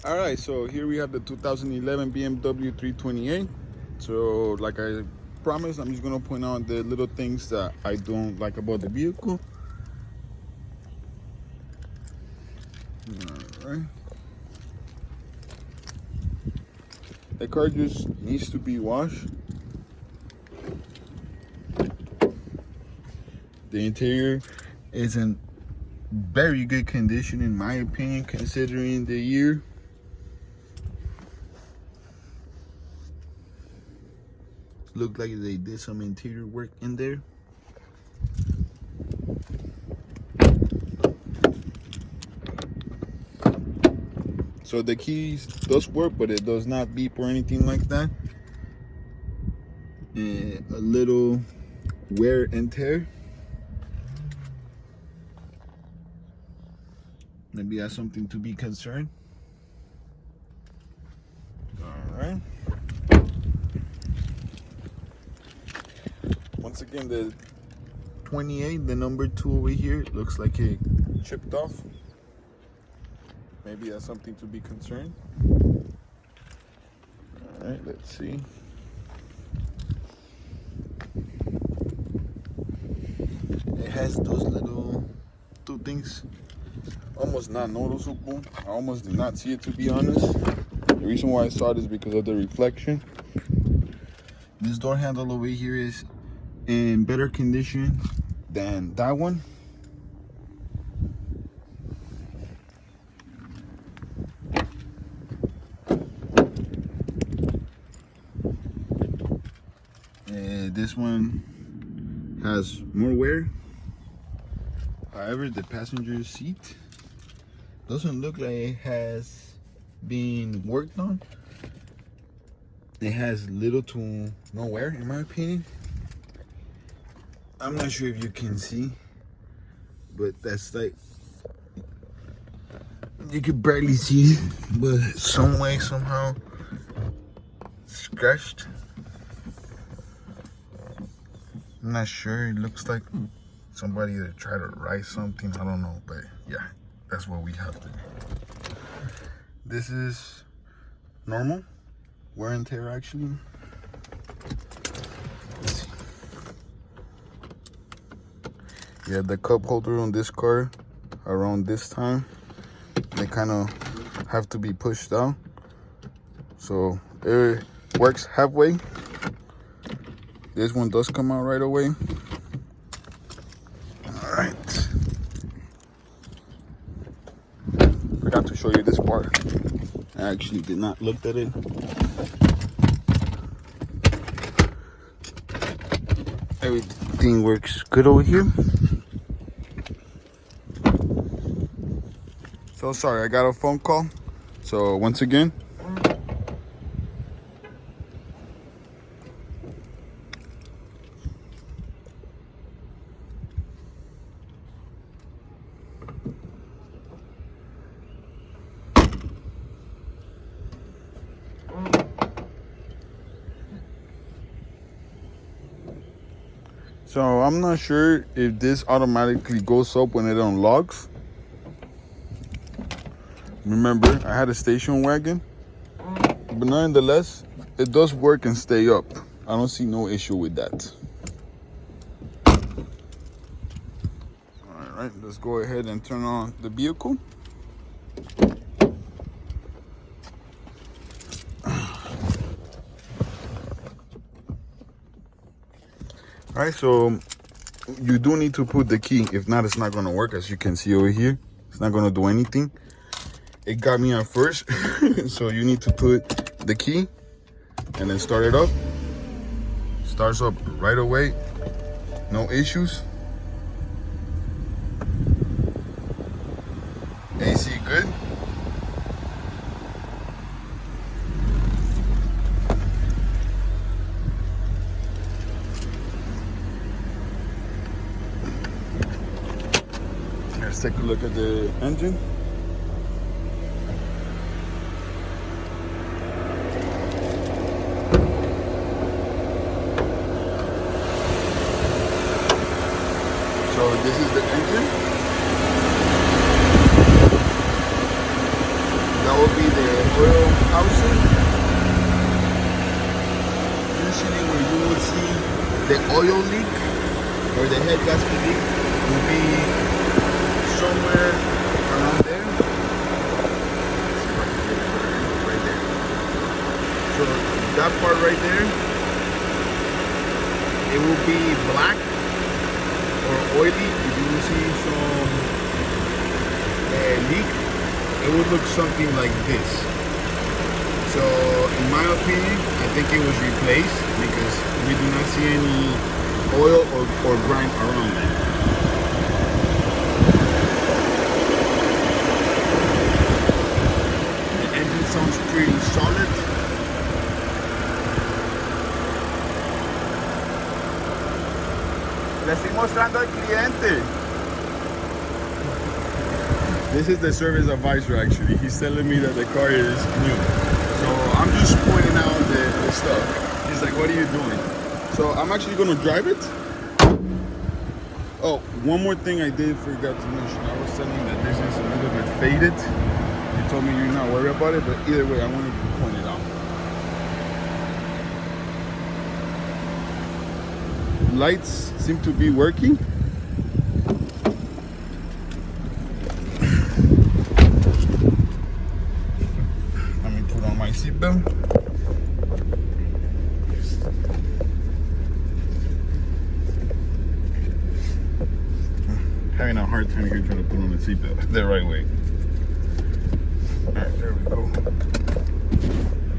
All right, so here we have the 2011 BMW 328. So like I promised, I'm just gonna point out the little things that I don't like about the vehicle. All right. The car just needs to be washed. The interior is in very good condition in my opinion, considering the year. Look like they did some interior work in there. So the keys does work, but it does not beep or anything like that. And a little wear and tear. Maybe that's something to be concerned. All right. Once again, the 28, the number 2 over here, looks like it chipped off. Maybe that's something to be concerned. All right, let's see. It has those little 2 things, almost not noticeable. I almost did not see it, to be honest. The reason why I saw it is because of the reflection. This door handle over here is in better condition than that one. This one has more wear. However, the passenger seat doesn't look like it has been worked on. It has little to no wear, in my opinion. I'm not sure if you can see, but that's like, you can barely see it, but some way, somehow, scratched. I'm not sure. It looks like somebody that tried to write something. I don't know, but yeah, that's what we have there. This is normal wear and tear, actually. Let's see. Yeah, the cup holder on this car around this time, they kind of have to be pushed out, so it works halfway. This one does come out right away. All right. Forgot to show you this part. I actually did not look at it. Everything works good over here. So sorry, I got a phone call. So once again, so I'm not sure if this automatically goes up when it unlocks. Remember, I had a station wagon, but nonetheless, it does work and stay up. I don't see no issue with that. All right, let's go ahead and turn on the vehicle. All right, so you do need to put the key. If not, it's not gonna work. As you can see over here, it's not gonna do anything. It got me at first. So you need to put the key and then start it up. Starts up right away, no issues. AC good. Let's take a look at the engine. So this is the engine. That will be the housing. Usually where you will see the oil leak or the head gasket leak will be somewhere around there. Let's see if I can get it right there. So that part right there, it will be black or oily. If you will see some leak, it would look something like this. So in my opinion, I think it was replaced because we do not see any oil or grime around it. The engine sounds pretty solid. Le estoy mostrando al cliente. This is the service advisor actually. He's telling me that the car is new. So I'm just pointing out the stuff. He's like, what are you doing? So I'm actually gonna drive it. Oh, one more thing I did forget to mention. I was telling you that this is a little bit faded. You told me you're not worried about it, but either way, I wanted to point it out. Lights seem to be working. Let me put on my seatbelt. Having a hard time here trying to put on the seatbelt the right way. Alright, there we go.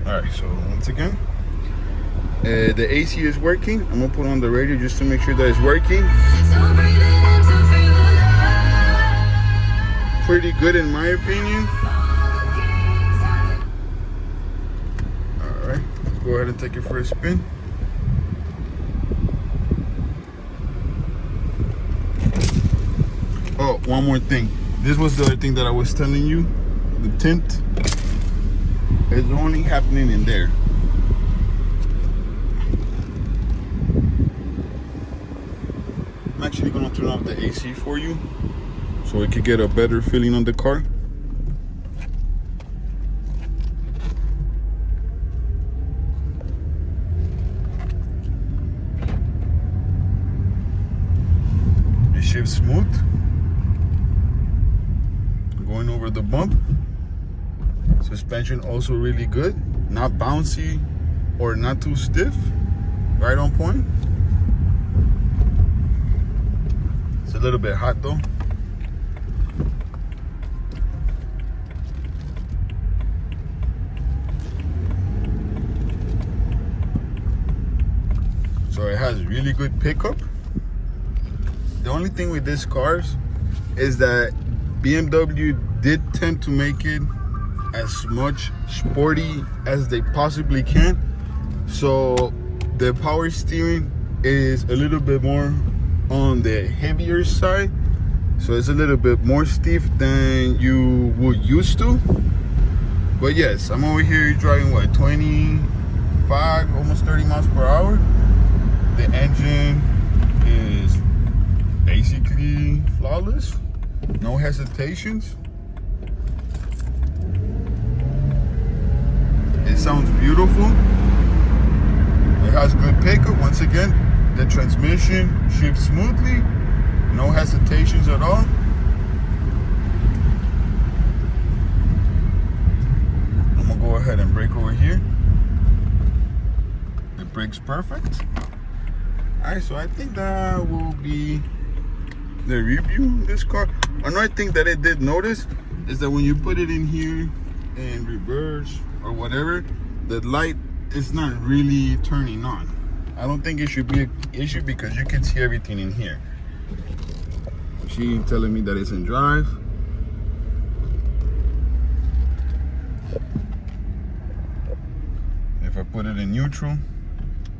Alright, so once again, the AC is working. I'm gonna put on the radio just to make sure that it's working. Pretty good in my opinion. Alright, let's go ahead and take it for a spin. Oh, one more thing. This was the other thing that I was telling you. The tint is only happening in there. I'm actually going to turn off the AC for you so we could get a better feeling on the car. It shifts smooth. Going over the bump. Suspension also really good. Not bouncy or not too stiff. Right on point. It's a little bit hot though. So it has really good pickup. The only thing with these cars is that BMW did tend to make it as much sporty as they possibly can. So the power steering is a little bit more on the heavier side. So it's a little bit more stiff than you would used to. But yes, I'm over here driving what, 25, almost 30 miles per hour. The engine is basically flawless. No hesitations. It sounds beautiful. It has good pickup. Once again, the transmission shifts smoothly. No hesitations at all. I'm gonna go ahead and brake over here. The brake's perfect. Alright, so I think that will be the review of this car. Another thing that I did notice is that when you put it in here in reverse or whatever, the light is not really turning on. I don't think it should be an issue because you can see everything in here. She telling me that it's in drive. If I put it in neutral,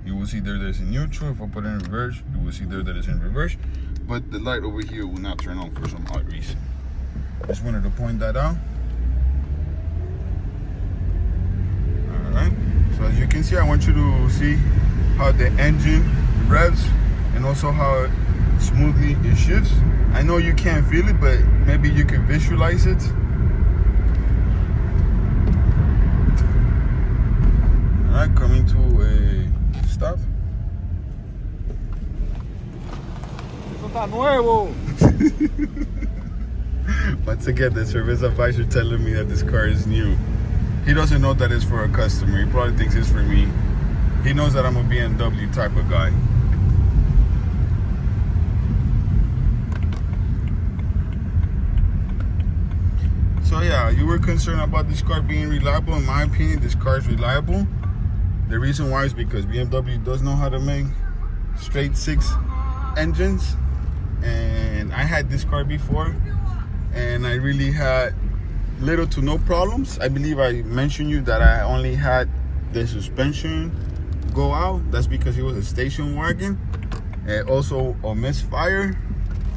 you will see there that it's in neutral. If I put it in reverse, you will see there that it's in reverse. But the light over here will not turn on for some odd reason. Just wanted to point that out. Alright, so as you can see, I want you to see how the engine revs and also how smoothly it shifts. I know you can't feel it, but maybe you can visualize it. Está nuevo. Once again, the service advisor telling me that this car is new. He doesn't know that it's for a customer. He probably thinks it's for me. He knows that I'm a BMW type of guy. So yeah, you were concerned about this car being reliable. In my opinion, this car is reliable. The reason why is because BMW does know how to make straight six engines. And I had this car before, and I really had little to no problems. I believe I mentioned you that I only had the suspension go out. That's because it was a station wagon, and also a misfire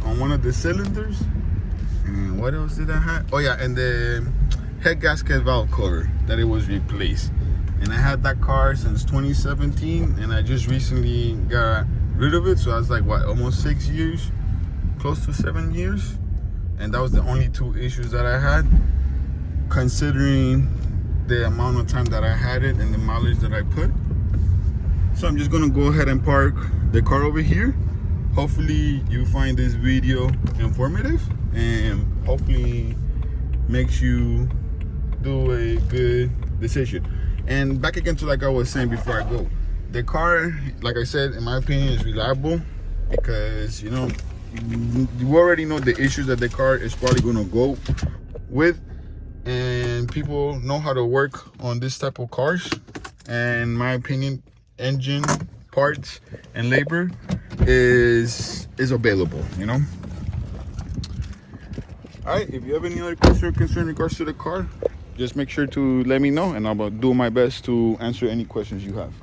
on one of the cylinders. And what else did I have? Oh yeah, and the head gasket valve cover that it was replaced. And I had that car since 2017, and I just recently got rid of it. So I was like, what, almost 6 years, close to 7 years. And that was the only two issues that I had, considering the amount of time that I had it and the mileage that I put. So I'm just gonna go ahead and park the car over here. Hopefully you find this video informative, and hopefully makes you do a good decision. And back again to like I was saying before I go, the car, like I said, in my opinion, is reliable because, you know, you already know the issues that the car is probably going to go with, and people know how to work on this type of cars. And in my opinion, engine parts and labor is available, you know. All right, if you have any other question or concern in regards to the car, just make sure to let me know, and I'll do my best to answer any questions you have.